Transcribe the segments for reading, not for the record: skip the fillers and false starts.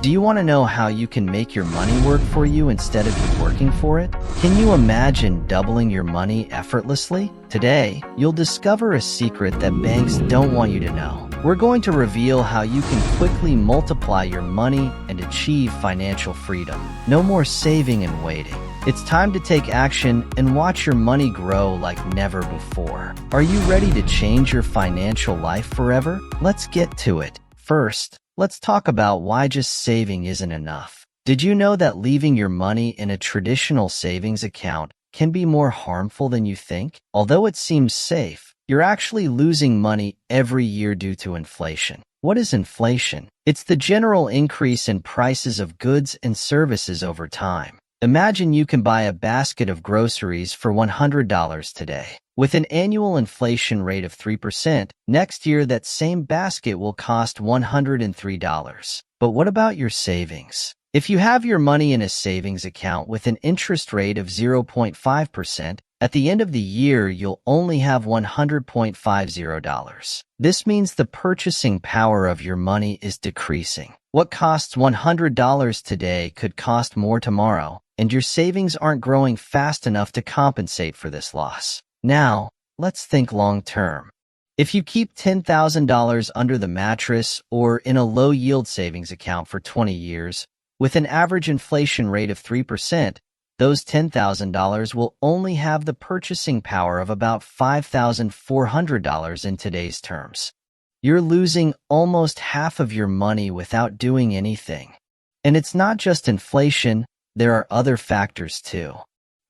Do you want to know how you can make your money work for you instead of you working for it? Can you imagine doubling your money effortlessly? Today, you'll discover a secret that banks don't want you to know. We're going to reveal how you can quickly multiply your money and achieve financial freedom. No more saving and waiting. It's time to take action and watch your money grow like never before. Are you ready to change your financial life forever? Let's get to it. First, let's talk about why just saving isn't enough. Did you know that leaving your money in a traditional savings account can be more harmful than you think? Although it seems safe, you're actually losing money every year due to inflation. What is inflation? It's the general increase in prices of goods and services over time. Imagine you can buy a basket of groceries for $100 today. With an annual inflation rate of 3%, next year that same basket will cost $103. But what about your savings? If you have your money in a savings account with an interest rate of 0.5%, at the end of the year, you'll only have $100.50. This means the purchasing power of your money is decreasing. What costs $100 today could cost more tomorrow, and your savings aren't growing fast enough to compensate for this loss. Now, let's think long-term. If you keep $10,000 under the mattress or in a low-yield savings account for 20 years, with an average inflation rate of 3%, those $10,000 will only have the purchasing power of about $5,400 in today's terms. You're losing almost half of your money without doing anything. And it's not just inflation, there are other factors too.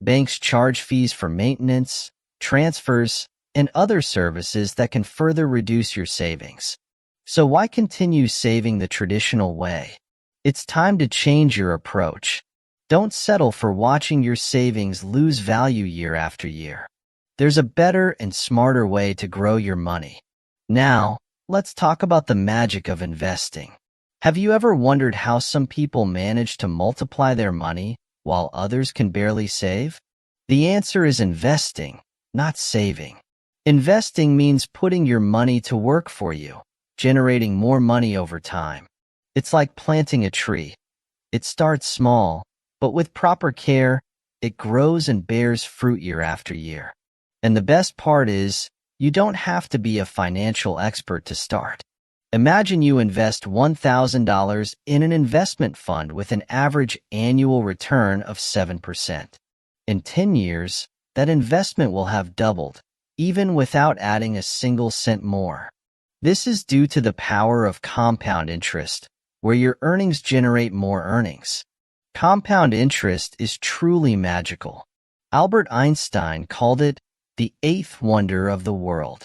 Banks charge fees for maintenance, transfers, and other services that can further reduce your savings. So why continue saving the traditional way? It's time to change your approach. Don't settle for watching your savings lose value year after year. There's a better and smarter way to grow your money. Now, let's talk about the magic of investing. Have you ever wondered how some people manage to multiply their money while others can barely save? The answer is investing, not saving. Investing means putting your money to work for you, generating more money over time. It's like planting a tree. It starts small, but with proper care, it grows and bears fruit year after year. And the best part is, you don't have to be a financial expert to start. Imagine you invest $1,000 in an investment fund with an average annual return of 7%. In 10 years, that investment will have doubled, even without adding a single cent more. This is due to the power of compound interest, where your earnings generate more earnings. Compound interest is truly magical. Albert Einstein called it the eighth wonder of the world.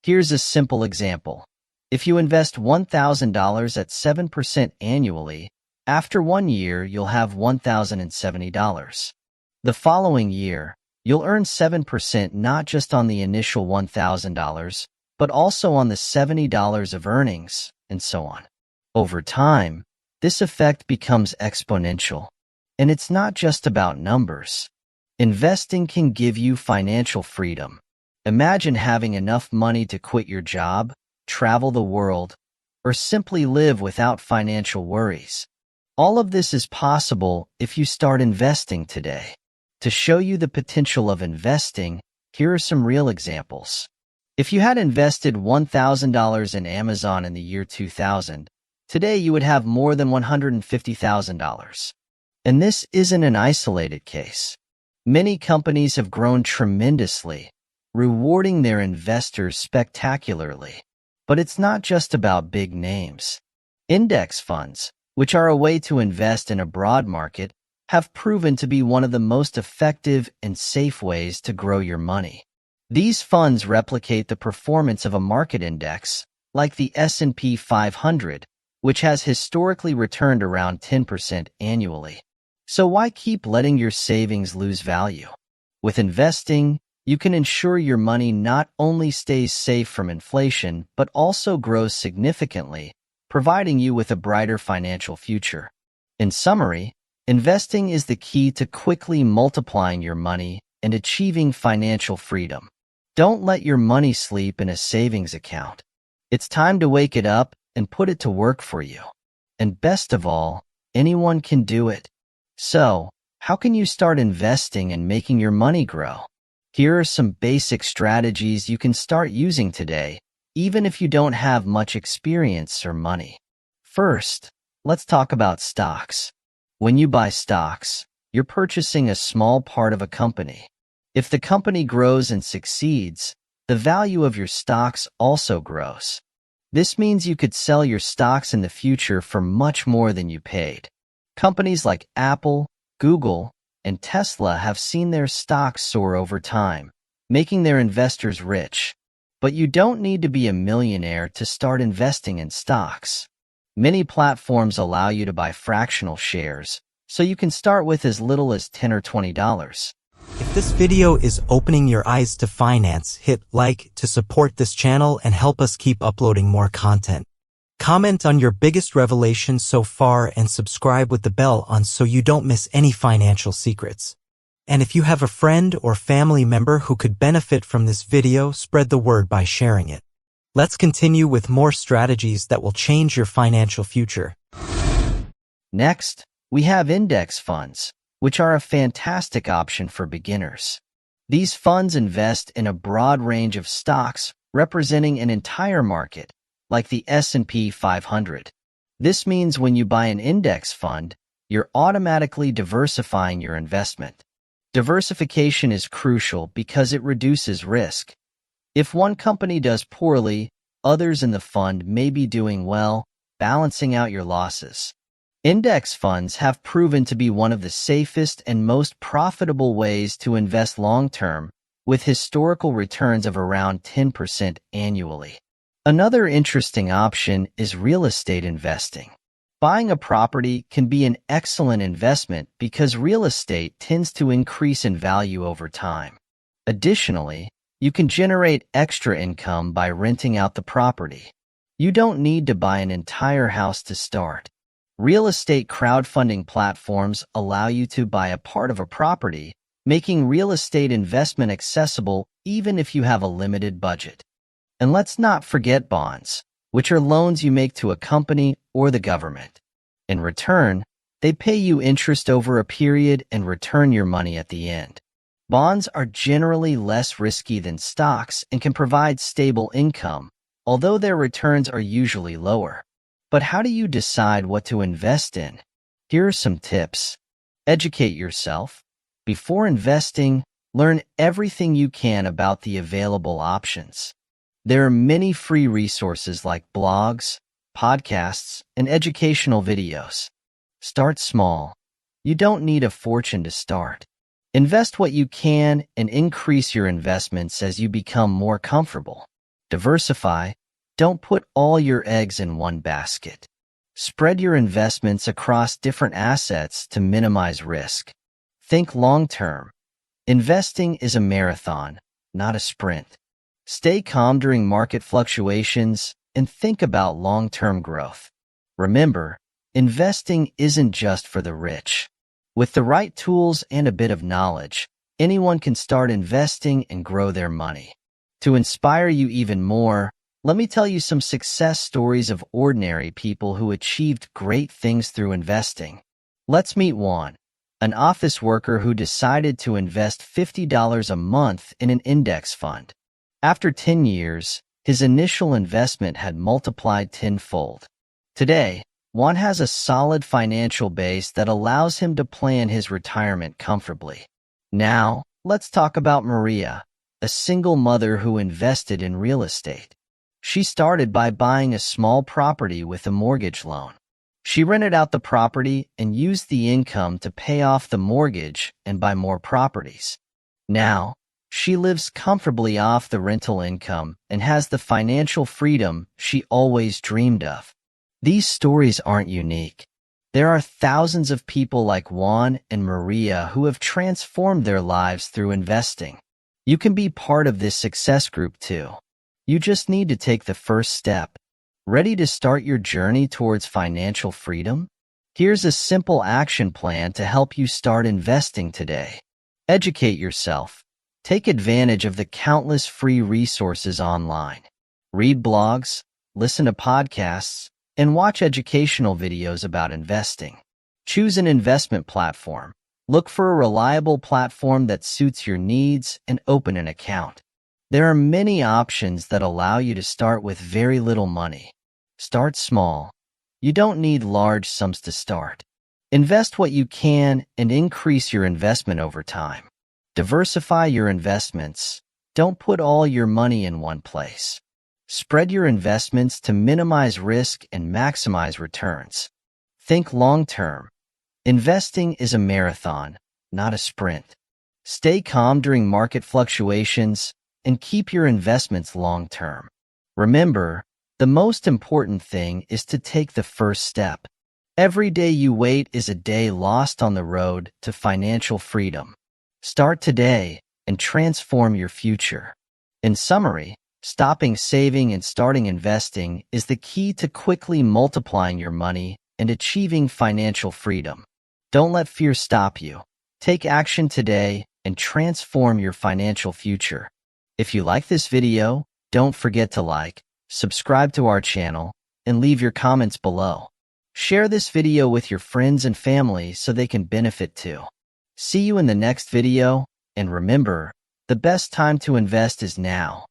Here's a simple example. If you invest $1,000 at 7% annually, after 1 year you'll have $1,070. The following year, you'll earn 7% not just on the initial $1,000, but also on the $70 of earnings, and so on. Over time, this effect becomes exponential. And it's not just about numbers. Investing can give you financial freedom. Imagine having enough money to quit your job, travel the world, or simply live without financial worries. All of this is possible if you start investing today. To show you the potential of investing, here are some real examples. If you had invested $1,000 in Amazon in the year 2000, today you would have more than $150,000. And this isn't an isolated case. Many companies have grown tremendously, rewarding their investors spectacularly. But it's not just about big names. Index funds, which are a way to invest in a broad market, have proven to be one of the most effective and safe ways to grow your money. These funds replicate the performance of a market index, like the S&P 500, which has historically returned around 10% annually. So why keep letting your savings lose value? With investing, you can ensure your money not only stays safe from inflation, but also grows significantly, providing you with a brighter financial future. In summary, investing is the key to quickly multiplying your money and achieving financial freedom. Don't let your money sleep in a savings account. It's time to wake it up and put it to work for you. And best of all, Anyone can do it. So, how can you start investing and making your money grow? Here are some basic strategies you can start using today, even if you don't have much experience or money. First, let's talk about stocks. When you buy stocks, you're purchasing a small part of a company. If the company grows and succeeds, the value of your stocks also grows. This means you could sell your stocks in the future for much more than you paid. Companies like Apple, Google, and Tesla have seen their stocks soar over time, making their investors rich. But you don't need to be a millionaire to start investing in stocks. Many platforms allow you to buy fractional shares, so you can start with as little as $10 or $20. If this video is opening your eyes to finance, hit like to support this channel and help us keep uploading more content. Comment on your biggest revelation so far and subscribe with the bell on so you don't miss any financial secrets. And if you have a friend or family member who could benefit from this video, spread the word by sharing it. Let's continue with more strategies that will change your financial future. Next, we have index funds, which are a fantastic option for beginners. These funds invest in a broad range of stocks representing an entire market, like the S&P 500. This means when you buy an index fund, you're automatically diversifying your investment. Diversification is crucial because it reduces risk. If one company does poorly, others in the fund may be doing well, balancing out your losses. Index funds have proven to be one of the safest and most profitable ways to invest long-term, with historical returns of around 10% annually. Another interesting option is real estate investing. Buying a property can be an excellent investment because real estate tends to increase in value over time. Additionally, you can generate extra income by renting out the property. You don't need to buy an entire house to start. Real estate crowdfunding platforms allow you to buy a part of a property, making real estate investment accessible even if you have a limited budget. And let's not forget bonds, which are loans you make to a company or the government. In return, they pay you interest over a period and return your money at the end. Bonds are generally less risky than stocks and can provide stable income, although their returns are usually lower. But how do you decide what to invest in? Here are some tips. Educate yourself. Before investing, learn everything you can about the available options. There are many free resources like blogs, podcasts, and educational videos. Start small. You don't need a fortune to start. Invest what you can and increase your investments as you become more comfortable. Diversify. Don't put all your eggs in one basket. Spread your investments across different assets to minimize risk. Think long-term. Investing is a marathon, not a sprint. Stay calm during market fluctuations and think about long-term growth. Remember, investing isn't just for the rich. With the right tools and a bit of knowledge, anyone can start investing and grow their money. To inspire you even more, let me tell you some success stories of ordinary people who achieved great things through investing. Let's meet Juan, an office worker who decided to invest $50 a month in an index fund. After 10 years, his initial investment had multiplied tenfold. Today, Juan has a solid financial base that allows him to plan his retirement comfortably. Now, let's talk about Maria, a single mother who invested in real estate. She started by buying a small property with a mortgage loan. She rented out the property and used the income to pay off the mortgage and buy more properties. Now, she lives comfortably off the rental income and has the financial freedom she always dreamed of. These stories aren't unique. There are thousands of people like Juan and Maria who have transformed their lives through investing. You can be part of this success group too. You just need to take the first step. Ready to start your journey towards financial freedom? Here's a simple action plan to help you start investing today. Educate yourself. Take advantage of the countless free resources online. Read blogs, listen to podcasts, and watch educational videos about investing. Choose an investment platform. Look for a reliable platform that suits your needs and open an account. There are many options that allow you to start with very little money. Start small. You don't need large sums to start. Invest what you can and increase your investment over time. Diversify your investments. Don't put all your money in one place. Spread your investments to minimize risk and maximize returns. Think long-term. Investing is a marathon, not a sprint. Stay calm during market fluctuations and keep your investments long-term. Remember, the most important thing is to take the first step. Every day you wait is a day lost on the road to financial freedom. Start today and transform your future. In summary, stopping saving and starting investing is the key to quickly multiplying your money and achieving financial freedom. Don't let fear stop you. Take action today and transform your financial future. If you like this video, don't forget to like, subscribe to our channel, and leave your comments below. Share this video with your friends and family so they can benefit too. See you in the next video, and remember, the best time to invest is now.